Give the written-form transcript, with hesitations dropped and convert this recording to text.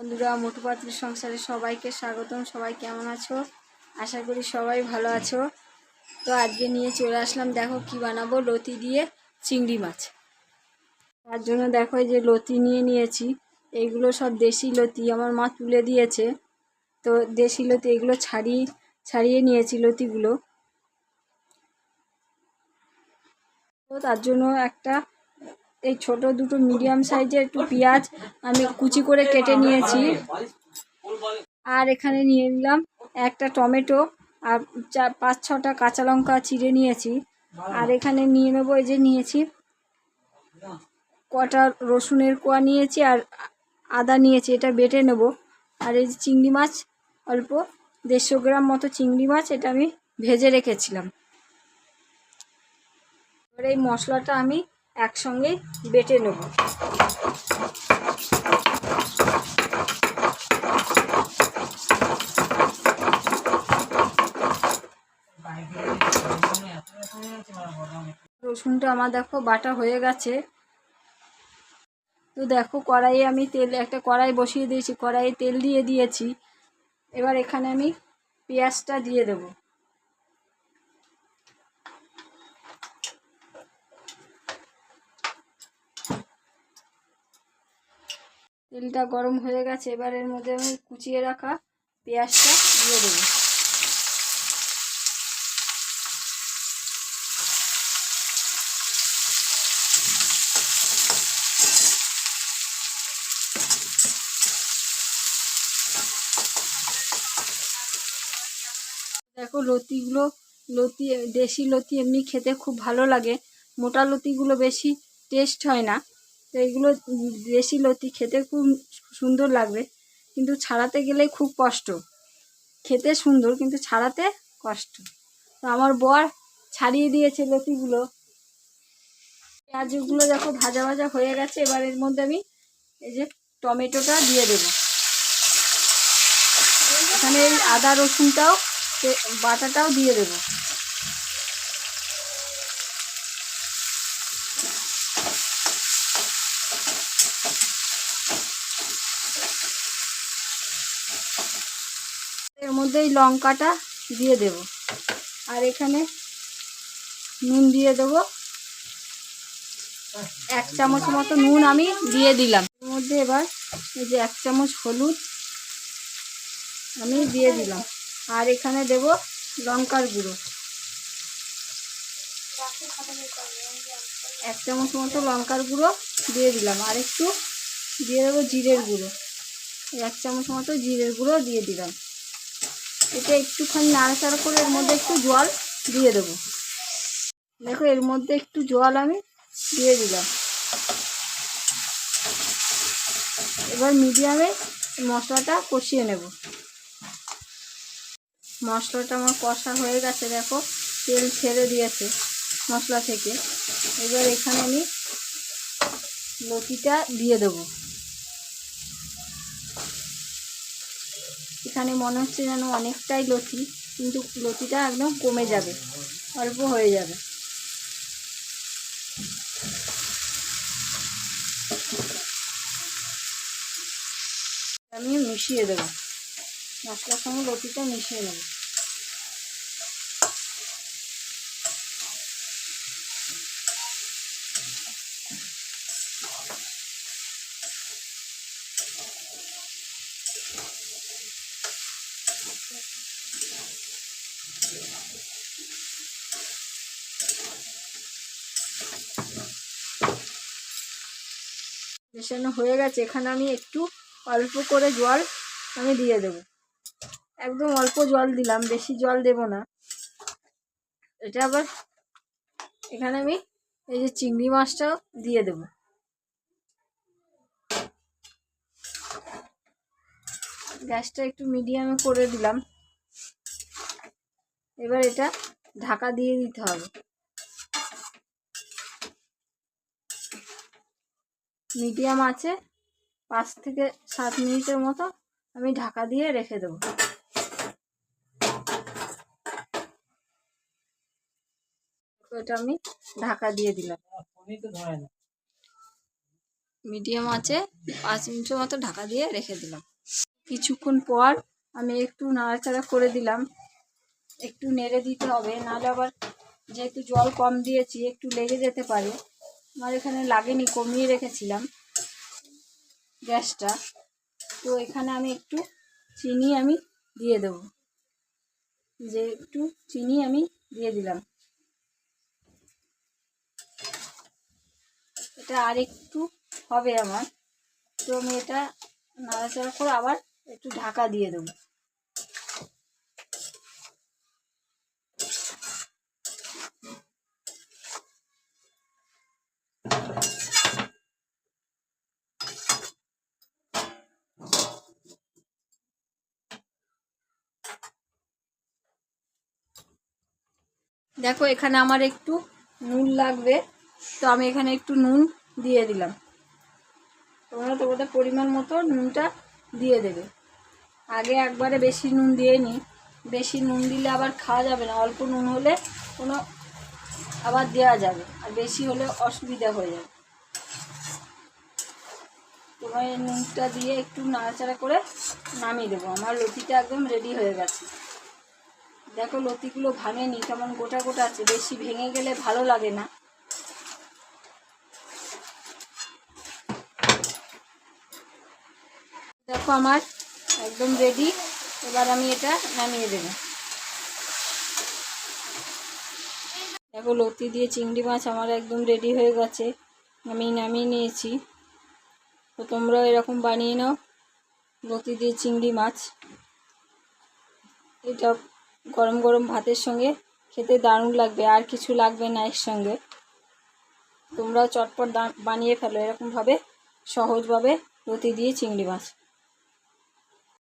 বন্ধুরা, মোটু পাতলু সংসারে সবাইকে স্বাগতম। সবাই কেমন আছো? আশা করি সবাই ভালো আছো। তো আজকে নিয়ে চলে আসলাম, দেখো কি বানাবো, লতি দিয়ে চিংড়ি মাছ। তার জন্য দেখো এই যে লতি নিয়েছি। এইগুলো সব দেশি লতি, আমার মা তুলে দিয়েছে। তো দেশি লতি এগুলো ছাড়িয়ে নিয়েছি লতিগুলো। তো তার জন্য এই ছোট দুটো মিডিয়াম সাইজের একটু পেঁয়াজ আমি কুচি করে কেটে নিয়েছি। আর এখানে নিয়ে নিলাম একটা টমেটো আর 5-6টা কাঁচা লঙ্কা চিড়ে নিয়েছি। আর এখানে নিয়ে নেবো, এই যে নিয়েছি কটা রসুনের কোয়া নিয়েছি আর আদা নিয়েছি, এটা বেটে নেব। আর এই যে চিংড়ি মাছ, অল্প 150 গ্রাম মতো চিংড়ি মাছ, এটা আমি ভেজে রেখেছিলাম। এবার এই মশলাটা আমি একসঙ্গে বেটে নেব। রসুনটা আমার দেখো বাটা হয়ে গেছে। তো দেখো কড়াইয়ে আমি একটা কড়াই বসিয়ে দিয়েছি, কড়াইয়ে তেল দিয়ে দিয়েছি। এবার এখানে আমি পেঁয়াজটা দিয়ে দেব। তেলটা গরম হয়ে গেছে, এবার এর মধ্যে আমি কুচিয়ে রাখা পেঁয়াজটা দিয়ে দেব। দেখো লতি দেশি লতি এমনি খেতে খুব ভালো লাগে, মোটা লতিগুলো বেশি টেস্ট হয় না। তো এইগুলো দেশি লতি খেতে খুব সুন্দর লাগবে, কিন্তু ছাড়াতে গেলেই খুব কষ্ট। খেতে সুন্দর কিন্তু ছাড়াতে কষ্ট। তো আমার বর ছাড়িয়ে দিয়েছে লতিগুলো। পেঁয়াজগুলো দেখো ভাজা ভাজা হয়ে গেছে। এবার এর মধ্যে আমি এই যে টমেটোটা দিয়ে দেব। এখানে এই আদা রসুনটাও বাটাটাও দিয়ে দেব। এর মধ্যে এই লঙ্কাটা দিয়ে দেব। আর এখানে নুন দিয়ে দেবো, 1 চামচ মতো নুন আমি দিয়ে দিলাম। এর মধ্যে এবার এই যে 1 চামচ হলুদ আমি দিয়ে দিলাম। আর এখানে দেব লঙ্কার গুঁড়ো, 1 চামচ মতো লঙ্কার গুঁড়ো দিয়ে দিলাম। আর একটু দিয়ে দেবো জিরের গুঁড়ো, 1 চামচ মতো জিরের গুঁড়ো দিয়ে দিলাম। এটা একটুখানি নাড়াচাড়া করে এর মধ্যে একটু জল দিয়ে দেবো। দেখো এর মধ্যে একটু জল আমি দিয়ে দিলাম। এবার মিডিয়ামে মশলাটা কষিয়ে নেব। মশলাটা আমার কষা হয়ে গেছে, দেখো তেল ছেড়ে দিয়েছে মশলা থেকে। এবার এখানে আমি লতিটা দিয়ে দেব। এখানে মনে হচ্ছে যেন অনেকটাই লতি, কিন্তু লতিটা একদম কমে যাবে, অল্প হয়ে যাবে। আমি মিশিয়ে দেবো, মশলার সঙ্গে লতিটা মিশিয়ে নেব। মেশানো হয়ে গেছে। এখানে আমি একটু অল্প করে জল আমি দিয়ে দেব, একদম অল্প জল দিলাম, বেশি জল দেব না। এটা আবার এখানে আমি এই যে চিংড়ি মাছটাও দিয়ে দেব। গ্যাসটা একটু মিডিয়ামে করে দিলাম। এবার এটা ঢাকা দিয়ে দিতে হবে। মিডিয়াম আছে 5 থেকে 7 মিনিটের মতো আমি ঢাকা দিয়ে রেখে দেবো। এটা আমি ঢাকা দিয়ে দিলাম। মিডিয়াম আছে 5 মিনিটের মতো ঢাকা দিয়ে রেখে দিলাম। কিছুক্ষণ পর আমি একটু নাড়াচাড়া করে দিলাম, একটু নেড়ে দিতে হবে, নাহলে আবার যেহেতু জল কম দিয়েছি একটু লেগে যেতে পারে। আমার এখানে লাগেনি, কমিয়ে রেখেছিলাম গ্যাসটা। তো এখানে আমি একটু চিনি দিয়ে দেবো, একটু চিনি দিয়ে দিলাম। এটা আর একটু হবে আমার, তো আমি এটা নাড়াচাড়া করে আবার একটু ঢাকা দিয়ে দেবো। দেখো এখানে আমার একটু নুন লাগবে, তো আমি এখানে একটু নুন দিয়ে দিলাম। তোমরা তোমাদের পরিমাণ মতো নুনটা দিয়ে দেবে। আগে একবারে বেশি নুন দিয়ে নিই, বেশি নুন দিলে আবার খাওয়া যাবে না। অল্প নুন হলে কোনো আবার দেওয়া যাবে, আর বেশি হলে অসুবিধা হয়ে যাবে। তোমার নুনটা দিয়ে একটু নাড়াচাড়া করে নামিয়ে দেবো। আমার লতিটা একদম রেডি হয়ে গেছে। দেখো লতিগুলো ভাঙেনি, কেমন গোটা গোটা আছে, বেশি ভেঙে গেলে ভালো লাগে না। দেখো আমার একদম রেডি। এবার আমি এটা নামিয়ে দেবো। দেখো লতি দিয়ে চিংড়ি মাছ আমার একদম রেডি হয়ে গেছে, আমি নামিয়ে নিয়েছি। তো তোমরাও এরকম বানিয়ে নাও লতি দিয়ে চিংড়ি মাছ। এটা গরম গরম ভাতের সঙ্গে খেতে দারুণ লাগবে, আর কিছু লাগবে না এর সঙ্গে। তোমরাও চটপট বানিয়ে ফেলো এরকমভাবে, সহজভাবে লতি দিয়ে চিংড়ি মাছ।